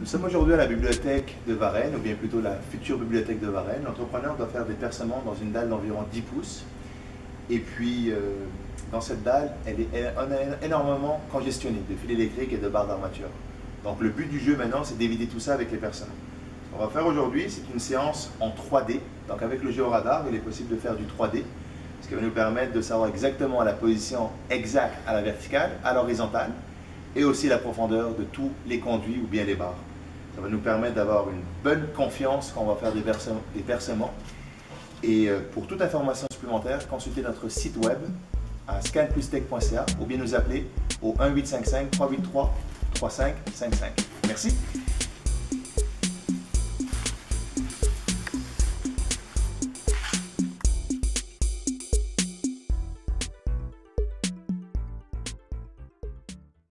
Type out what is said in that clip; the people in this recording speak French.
sommes aujourd'hui à la bibliothèque de Varennes, ou bien plutôt la future bibliothèque de Varennes. L'entrepreneur doit faire des percements dans une dalle d'environ 10 pouces. Et puis, dans cette dalle, on est énormément congestionnée de fils électriques et de barres d'armature. Donc, le but du jeu maintenant, c'est d'éviter tout ça avec les percements. Ce qu'on va faire aujourd'hui, c'est une séance en 3D. Donc, avec le géoradar, il est possible de faire du 3D, ce qui va nous permettre de savoir exactement la position exacte à la verticale, à l'horizontale, et aussi la profondeur de tous les conduits ou bien les barres. Ça va nous permettre d'avoir une bonne confiance quand on va faire des percements. Et pour toute information supplémentaire, consultez notre site web à scanplustech.ca ou bien nous appeler au 1-855-383-3555. Merci.